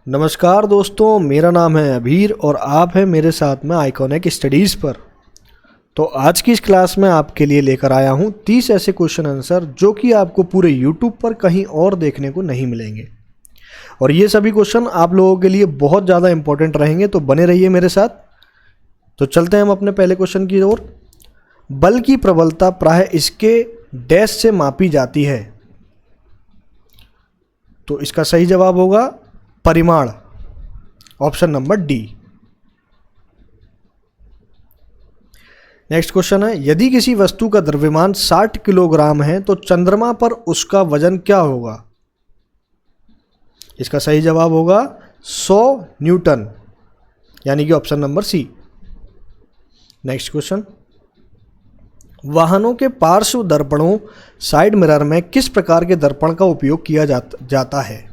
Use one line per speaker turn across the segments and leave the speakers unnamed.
नमस्कार दोस्तों, मेरा नाम है अभीर और आप हैं मेरे साथ में आइकॉनिक स्टडीज़ पर। तो आज की इस क्लास में आपके लिए लेकर आया हूं 30 ऐसे क्वेश्चन आंसर जो कि आपको पूरे यूट्यूब पर कहीं और देखने को नहीं मिलेंगे। और ये सभी क्वेश्चन आप लोगों के लिए बहुत ज़्यादा इंपॉर्टेंट रहेंगे, तो बने रहिए मेरे साथ। तो चलते हैं हम अपने पहले क्वेश्चन की ओर। बल की प्रबलता प्रायः इसके डैश से मापी जाती है। तो इसका सही जवाब होगा परिमाण, option number D. Next question है, यदि किसी वस्तु का द्रव्यमान 60 किलोग्राम है तो चंद्रमा पर उसका वजन क्या होगा? इसका सही जवाब होगा 100 न्यूटन, यानी कि option number C. Next question, वाहनों के पार्श्व दर्पणों साइड मिरर में किस प्रकार के दर्पण का उपयोग किया जाता है?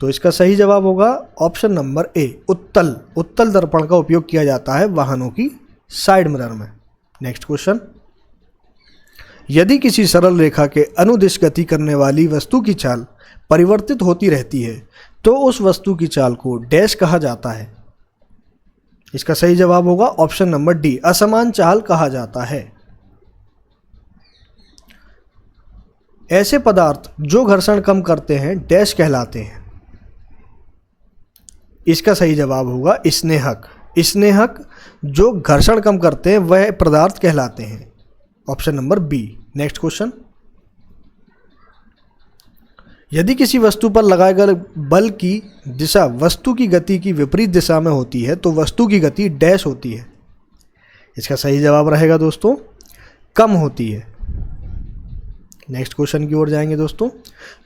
तो इसका सही जवाब होगा ऑप्शन नंबर ए, उत्तल दर्पण का उपयोग किया जाता है वाहनों की साइड मिरर में। नेक्स्ट क्वेश्चन, यदि किसी सरल रेखा के अनुदिश गति करने वाली वस्तु की चाल परिवर्तित होती रहती है तो उस वस्तु की चाल को डैश कहा जाता है? इसका सही जवाब होगा ऑप्शन नंबर डी, असमान चाल कहा जाता है। ऐसे पदार्थ जो घर्षण कम करते हैं डैश कहलाते हैं? इसका सही जवाब होगा स्नेहक जो घर्षण कम करते हैं वह पदार्थ कहलाते हैं, option number B. Next question, यदि किसी वस्तु पर लगाए गए बल की दिशा वस्तु की गति की विपरीत दिशा में होती है तो वस्तु की गति डैश होती है? इसका सही जवाब रहेगा दोस्तों कम होती है। नेक्स्ट क्वेश्चन की ओर जाएंगे दोस्तों।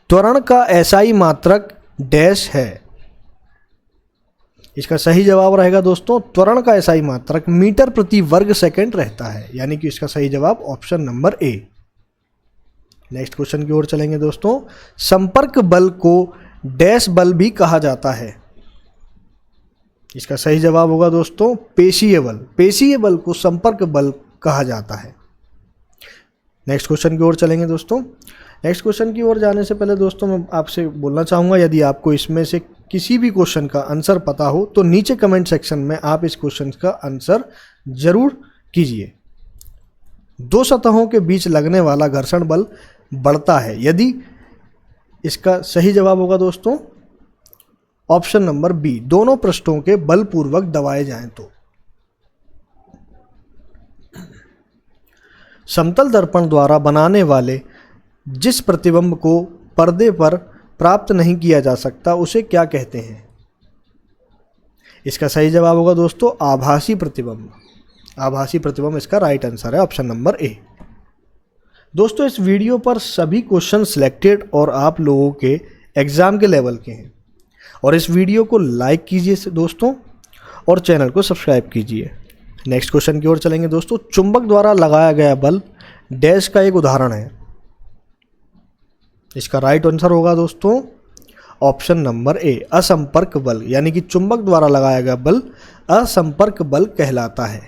त्वरण का एसआई मात्रक डैश है? इसका सही जवाब रहेगा दोस्तों त्वरण का एसआई मात्रक मीटर प्रति वर्ग सेकंड रहता है, यानी कि इसका सही जवाब option number A. Next question की ओर चलेंगे दोस्तों। संपर्क बल को डैश बल भी कहा जाता है? इसका सही जवाब होगा दोस्तों पेशीय बल को संपर्क बल कहा जाता है। नेक्स्ट क्वेश्चन की ओर चलेंगे दोस्तों। नेक्स्ट क्वेश्चन की ओर जाने से पहले दोस्तों मैं आपसे बोलना चाहूँगा, यदि आपको इसमें से किसी भी क्वेश्चन का आंसर पता हो तो नीचे कमेंट सेक्शन में आप इस क्वेश्चन का आंसर जरूर कीजिए। दो सतहों के बीच लगने वाला घर्षण बल बढ़ता है यदि? इसका सही जवाब होगा दोस्तों ऑप्शन नंबर बी, दोनों पृष्ठों के बलपूर्वक दबाए जाएं तो। समतल दर्पण द्वारा बनाने वाले जिस प्रतिबिंब को पर्दे पर प्राप्त नहीं किया जा सकता उसे क्या कहते हैं? इसका सही जवाब होगा दोस्तों आभासी प्रतिबिंब इसका राइट आंसर है, ऑप्शन नंबर ए। दोस्तों इस वीडियो पर सभी क्वेश्चन सिलेक्टेड और आप लोगों के एग्जाम के लेवल के हैं, और इस वीडियो को लाइक कीजिए दोस्तों और चैनल को सब्सक्राइब कीजिए। नेक्स्ट क्वेश्चन की ओर चलेंगे दोस्तों। चुंबक द्वारा लगाया गया बल डैश का एक उदाहरण है? इसका राइट आंसर होगा दोस्तों ऑप्शन नंबर ए, असंपर्क बल, यानी कि चुंबक द्वारा लगाया गया बल असंपर्क बल कहलाता है।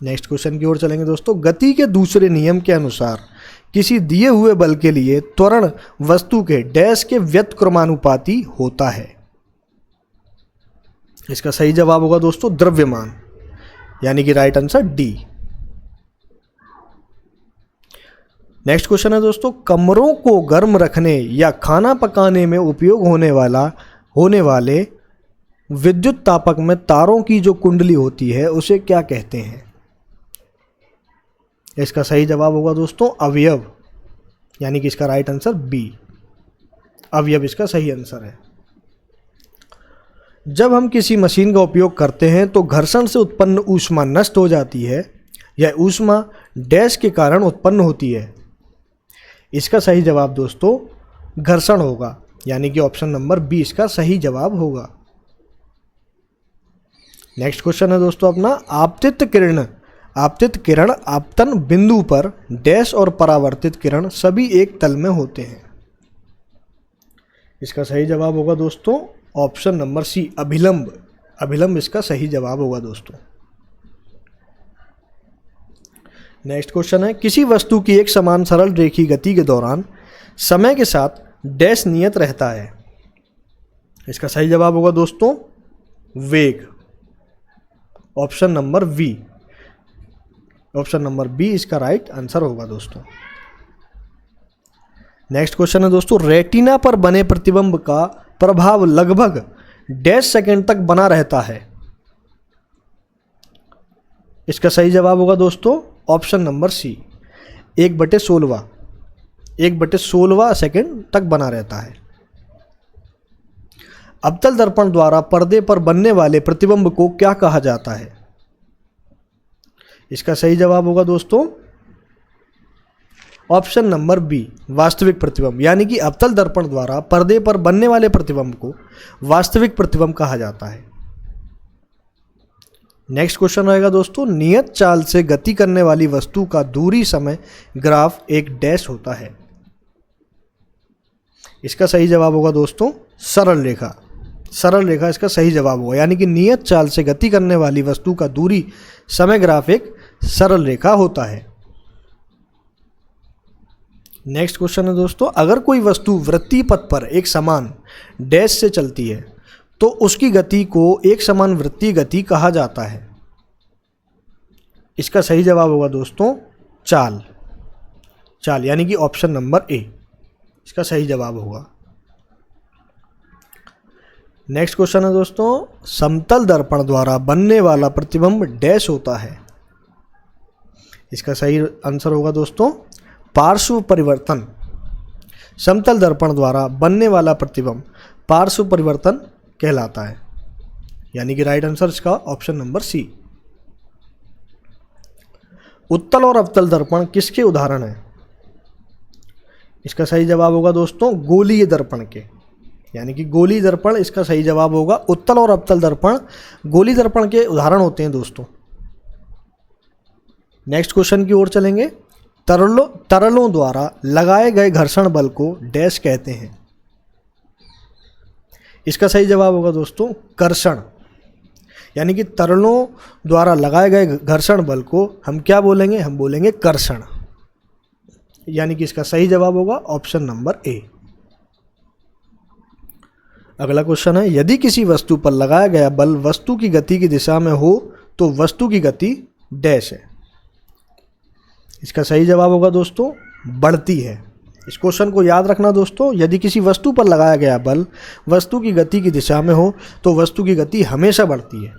नेक्स्ट क्वेश्चन की ओर चलेंगे दोस्तों। गति के दूसरे नियम के अनुसार किसी दिए हुए बल के लिए त्वरण वस्तु के डैश के व्युत्क्रमानुपाती होता है? इसका सही जवाब होगा दोस्तों द्रव्यमान, यानी कि right answer D. Next question है दोस्तों। कमरों को गर्म रखने या खाना पकाने में उपयोग होने वाले विद्युत तापक में तारों की जो कुंडली होती है उसे क्या कहते हैं? इसका सही जवाब होगा दोस्तों अवयव, यानी कि इसका राइट आंसर बी, अवयव इसका सही आंसर है। जब हम किसी मशीन का उपयोग करते हैं तो घर्षण से उत्पन्न ऊष्मा नष्ट हो जाती है। यह ऊष्मा डैश के कारण उत्पन्न होती है? इसका सही जवाब दोस्तों घर्षण होगा, यानी कि ऑप्शन नंबर बी इसका सही जवाब होगा। नेक्स्ट क्वेश्चन है दोस्तों अपना, आपतित किरण आपतन बिंदु पर डैश और परावर्तित किरण सभी एक तल में होते हैं? इसका सही जवाब होगा दोस्तों ऑप्शन नंबर सी, अभिलंब इसका सही जवाब होगा दोस्तों। नेक्स्ट क्वेश्चन है, किसी वस्तु की एक समान सरल रेखीय गति के दौरान समय के साथ डैश नियत रहता है? इसका सही जवाब होगा दोस्तों वेग, option number B. Option number B इसका राइट आंसर होगा दोस्तों। नेक्स्ट क्वेश्चन है दोस्तों, रेटिना पर बने प्रतिबिंब का प्रभाव लगभग डैश सेकंड तक बना रहता है। इसका सही जवाब होगा दोस्तों ऑप्शन नंबर सी, 1/16 सेकंड तक बना रहता है। अवतल दर्पण द्वारा पर्दे पर बनने वाले प्रतिबिंब को क्या कहा जाता है? इसका सही जवाब होगा दोस्तों ऑप्शन नंबर बी, वास्तविक प्रतिबिंब। यानी कि अवतल दर्पण द्वारा पर्दे पर बनने वाले प्रतिबिंब को वास्तविक प्रतिबिंब कहा जाता है। नेक्स्ट क्वेश्चन रहेगा दोस्तों, नियत चाल से गति करने वाली वस्तु का दूरी समय ग्राफ एक डैश होता है। इसका सही जवाब होगा दोस्तों सरल रेखा। सरल रेखा इसका सही जवाब होगा। यानी कि नियत चाल से गति करने वाली वस्तु का दूरी समय ग्राफ एक सरल रेखा होता है। नेक्स्ट क्वेश्चन है दोस्तों, अगर कोई वस्तु वृत्तीय पथ पर एक समान डैश से चलती है तो उसकी गति को एक समान वृत्तीय गति कहा जाता है। इसका सही जवाब होगा दोस्तों चाल। चाल यानी कि ऑप्शन नंबर ए इसका सही जवाब होगा। नेक्स्ट क्वेश्चन है दोस्तों, समतल दर्पण द्वारा बनने वाला प्रतिबिंब डैश होता है। इसका सही आंसर होगा दोस्तों पार्श्व परिवर्तन। समतल दर्पण द्वारा बनने वाला प्रतिबिंब पार्श्व परिवर्तन कहलाता है। यानी कि राइट आंसर इसका ऑप्शन नंबर सी। उत्तल और अवतल दर्पण किसके उदाहरण हैं? इसका सही जवाब होगा दोस्तों गोलीय दर्पण के। यानी कि गोलीय दर्पण इसका सही जवाब होगा। उत्तल और अवतल दर्पण गोलीय दर्पण के उदाहरण होते हैं दोस्तों। नेक्स्ट क्वेश्चन की ओर चलेंगे। तरलों द्वारा लगाए गए घर्षण बल को डैश कहते हैं। इसका सही जवाब होगा दोस्तों कर्षण। यानी कि तरलों द्वारा लगाए गए घर्षण बल को हम क्या बोलेंगे? हम बोलेंगे कर्षण। यानी कि इसका सही जवाब होगा ऑप्शन नंबर ए। अगला क्वेश्चन है, यदि किसी वस्तु पर लगाया गया बल वस्तु की गति की दिशा में हो तो वस्तु की गति डैश है। इसका सही जवाब होगा दोस्तों बढ़ती है। इस क्वेश्चन को याद रखना दोस्तों, यदि किसी वस्तु पर लगाया गया बल वस्तु की गति की दिशा में हो तो वस्तु की गति हमेशा बढ़ती है।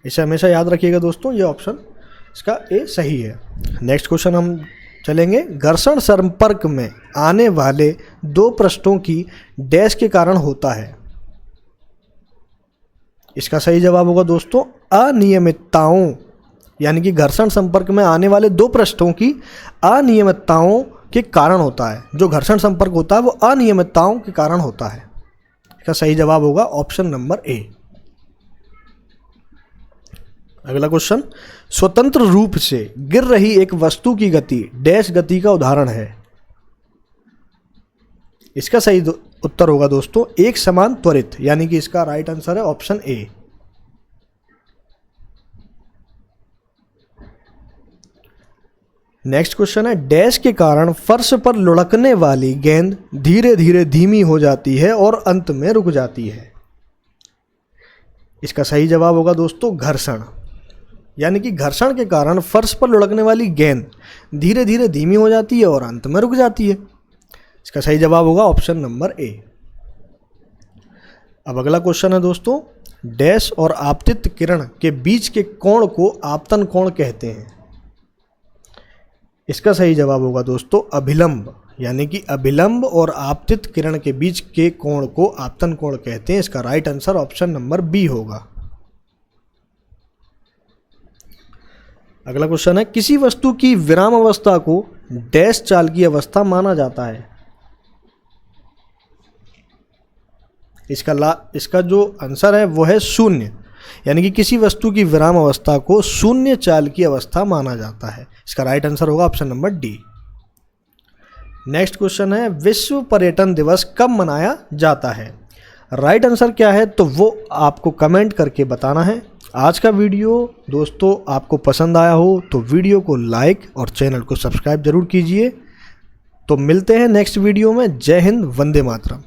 इसे हमेशा याद रखिएगा दोस्तों, ये ऑप्शन इसका ए सही है। नेक्स्ट क्वेश्चन हम चलेंगे, घर्षण संपर्क में आने वाले दो पृष्ठों की डैश के कारण होता है। इसका सही जवाब होगा दोस्तों अनियमितताओं। यानी कि घर्षण संपर्क में आने वाले दो पृष्ठों की अनियमितताओं के कारण होता है। जो घर्षण संपर्क होता है वो अनियमितताओं के कारण होता है। इसका सही जवाब होगा ऑप्शन नंबर ए। अगला क्वेश्चन, स्वतंत्र रूप से गिर रही एक वस्तु की गति डैश गति का उदाहरण है। इसका सही उत्तर होगा दोस्तों एक समान त्वरित। यानी कि इसका राइट आंसर है ऑप्शन ए। नेक्स्ट क्वेश्चन है, डैश के कारण फर्श पर लुढ़कने वाली गेंद धीरे धीरे धीमी हो जाती है और अंत में रुक जाती है। इसका सही जवाब होगा दोस्तों घर्षण। यानी कि घर्षण के कारण फर्श पर लुढ़कने वाली गेंद धीरे धीरे धीमी हो जाती है और अंत में रुक जाती है। इसका सही जवाब होगा ऑप्शन नंबर ए। अब अगला क्वेश्चन है दोस्तों, डैश और आपतित किरण के बीच के कोण को आपतन कोण कहते हैं। इसका सही जवाब होगा दोस्तों अभिलंब। यानी कि अभिलंब और आपतित किरण के बीच के कोण को आपतन कोण कहते हैं। इसका right answer option number B होगा। अगला क्वेश्चन है, किसी वस्तु की विराम अवस्था को डैश चाल की अवस्था माना जाता है। इसका जो आंसर है वो है शून्य। यानी कि किसी वस्तु की विराम अवस्था को शून्य चाल की अवस्था माना जाता है। इसका राइट आंसर होगा option number D. Next question है, विश्व पर्यटन दिवस कब मनाया जाता है? राइट आंसर क्या है तो वो आपको कमेंट करके बताना है। आज का वीडियो दोस्तों आपको पसंद आया हो तो वीडियो को लाइक और चैनल को सब्सक्राइब जरूर कीजिए। तो मिलते हैं नेक्स्ट वीडियो में। जय हिंद, वंदे मातरम।